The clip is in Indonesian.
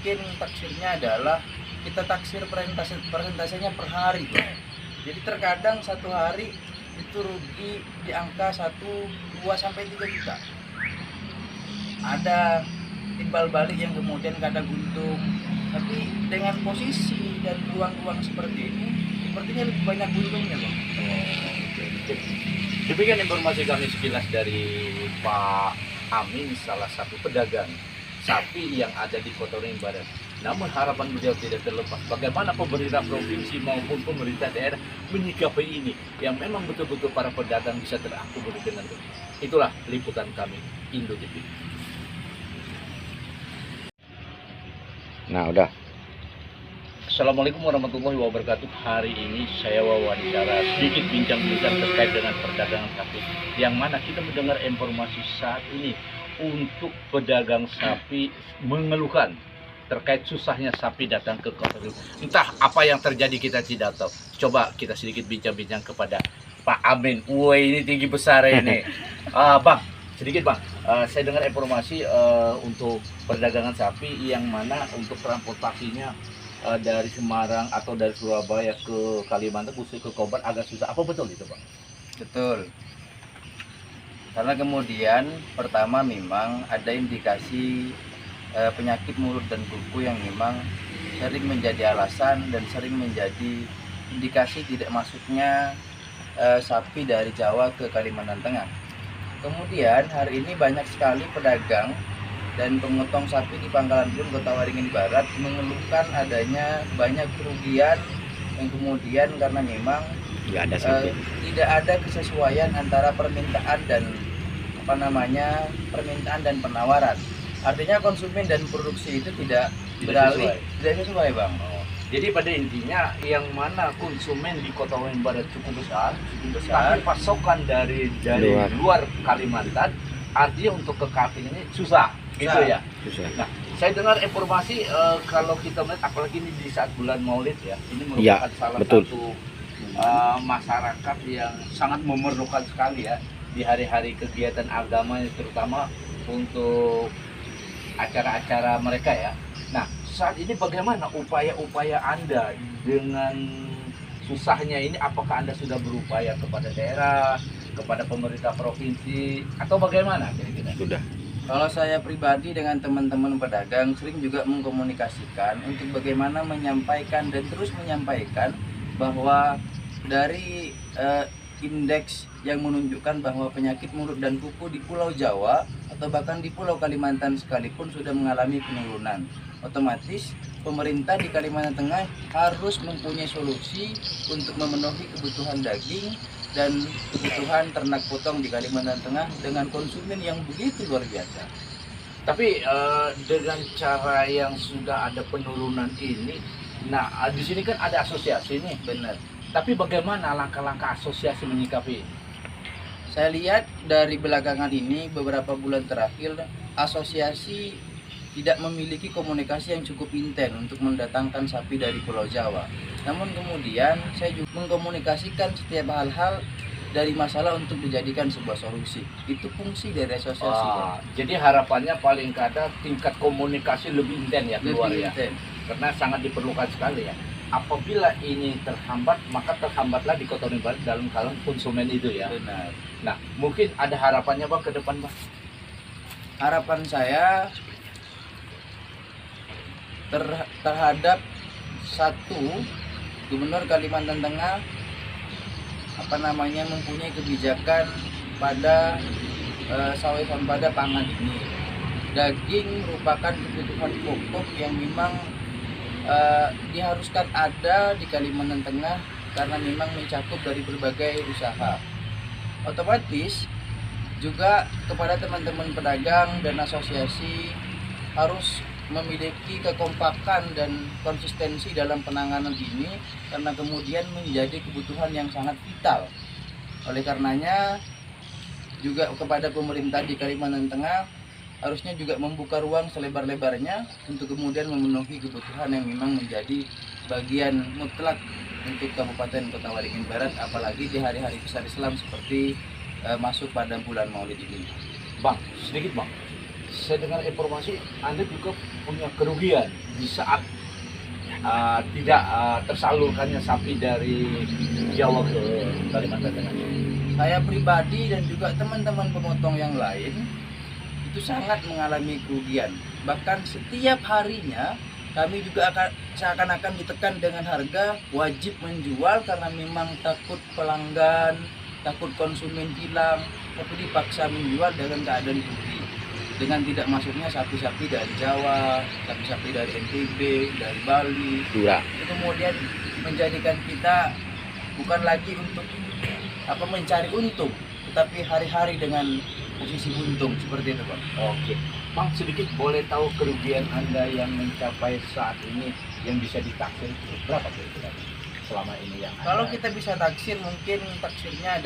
mungkin taksirnya adalah kita taksir persentasenya per hari, Bang. Jadi terkadang satu hari itu rugi di angka 1, 2 sampai 3 juta. Ada timbal balik yang kemudian kadang untung, tapi dengan posisi dan ruang-ruang seperti ini sepertinya lebih banyak untungnya, Bang. Demikian informasi kami sekilas dari Pak Amin, salah satu pedagang sapi yang ada di Kota Waringin Barat. Namun harapan beliau tidak terlepas bagaimana pemerintah provinsi maupun pemerintah daerah menyikapi ini, yang memang betul-betul para pedagang bisa terakomodir dengan baik. Itulah liputan kami Indo TV. Nah, udah. Assalamualaikum warahmatullahi wabarakatuh. Hari ini saya wawancara sedikit bincang-bincang terkait dengan perdagangan sapi, yang mana kita mendengar informasi saat ini untuk pedagang sapi mengeluhkan terkait susahnya sapi datang ke Kota Waringin. Entah apa yang terjadi, kita tidak tahu. Coba kita sedikit bincang-bincang kepada Pak Amin. Wah, ini tinggi besar ini. Bang, sedikit Bang, saya dengar informasi untuk perdagangan sapi yang mana untuk transportasinya dari Semarang atau dari Surabaya ke Kalimantan, khusus ke Kobar agak susah. Apa betul itu Bang? Betul. Karena kemudian pertama memang ada indikasi penyakit mulut dan kuku yang memang sering menjadi alasan dan sering menjadi indikasi tidak masuknya sapi dari Jawa ke Kalimantan Tengah. Kemudian hari ini banyak sekali pedagang dan pemotong sapi di Pangkalan Bun, Kota Waringin Barat mengeluhkan adanya banyak kerugian yang kemudian karena memang tidak ada kesesuaian antara permintaan dan permintaan dan penawaran. Artinya konsumen dan produksi itu tidak beralih, tidak sesuai Bang. Jadi pada intinya yang mana konsumen di Kota Waringin Barat cukup besar, tapi pasokan dari luar Kalimantan, artinya untuk ke Kaltim ini susah, gitu ya. Susah. Nah, saya dengar informasi kalau kita melihat, apalagi ini di saat bulan Maulid ya, ini merupakan salah satu masyarakat yang sangat memerlukan sekali ya di hari-hari kegiatan agama, terutama untuk acara-acara mereka ya. Nah, saat ini bagaimana upaya-upaya Anda dengan susahnya ini? Apakah Anda sudah berupaya kepada daerah, kepada pemerintah provinsi, atau bagaimana kira-kira? Sudah. Kalau saya pribadi dengan teman-teman pedagang sering juga mengkomunikasikan untuk bagaimana menyampaikan dan terus menyampaikan bahwa dari indeks yang menunjukkan bahwa penyakit mulut dan kuku di Pulau Jawa atau bahkan di Pulau Kalimantan sekalipun sudah mengalami penurunan. Otomatis pemerintah di Kalimantan Tengah harus mempunyai solusi untuk memenuhi kebutuhan daging dan kebutuhan ternak potong di Kalimantan Tengah dengan konsumen yang begitu luar biasa. Tapi dengan cara yang sudah ada penurunan ini, nah di sini kan ada asosiasi nih. Benar. Tapi bagaimana langkah-langkah asosiasi menyikapi? Saya lihat dari belakangan ini beberapa bulan terakhir asosiasi tidak memiliki komunikasi yang cukup intens untuk mendatangkan sapi dari Pulau Jawa. Namun kemudian saya juga mengkomunikasikan setiap hal-hal dari masalah untuk dijadikan sebuah solusi. Itu fungsi dari asosiasi. Jadi harapannya paling kada tingkat komunikasi lebih intens ya keluar ya. Karena sangat diperlukan sekali ya. Apabila ini terhambat, maka terhambatlah di Kota Waringin Barat dalam kalangan konsumen itu ya. Benar. Nah, mungkin ada harapannya Bang ke depan Bang? Harapan saya terhadap satu, Gubernur Kalimantan Tengah mempunyai kebijakan pada pada pangan ini. Daging merupakan kebutuhan pokok yang memang diharuskan ada di Kalimantan Tengah karena memang mencakup dari berbagai usaha. Otomatis juga kepada teman-teman pedagang dan asosiasi harus memiliki kekompakan dan konsistensi dalam penanganan ini karena kemudian menjadi kebutuhan yang sangat vital. Oleh karenanya juga kepada pemerintah di Kalimantan Tengah harusnya juga membuka ruang selebar-lebarnya untuk kemudian memenuhi kebutuhan yang memang menjadi bagian mutlak untuk Kabupaten Kota Waringin Barat, apalagi di hari-hari besar Islam seperti masuk pada bulan Maulid ini. Bang, sedikit Bang, saya dengar informasi Anda juga punya kerugian di saat tidak tersalurkannya sapi dari Jawa ke Kalimantan Tengah. Saya pribadi dan juga teman-teman pemotong yang lain itu sangat mengalami kerugian. Bahkan setiap harinya kami juga akan seakan-akan ditekan dengan harga wajib menjual karena memang takut pelanggan, takut konsumen hilang, tapi dipaksa menjual dengan keadaan rugi. Dengan tidak masuknya sapi-sapi dari Jawa, sapi-sapi dari NTB, dari Bali, itu kemudian menjadikan kita bukan lagi untuk mencari untung, tetapi hari-hari dengan posisi buntung seperti itu, Pak. Oke, Bang, sedikit boleh tahu kerugian Anda yang mencapai saat ini yang bisa ditaksir berapa kira-kira selama ini yang Kalau Anda- kita bisa taksir, mungkin taksirnya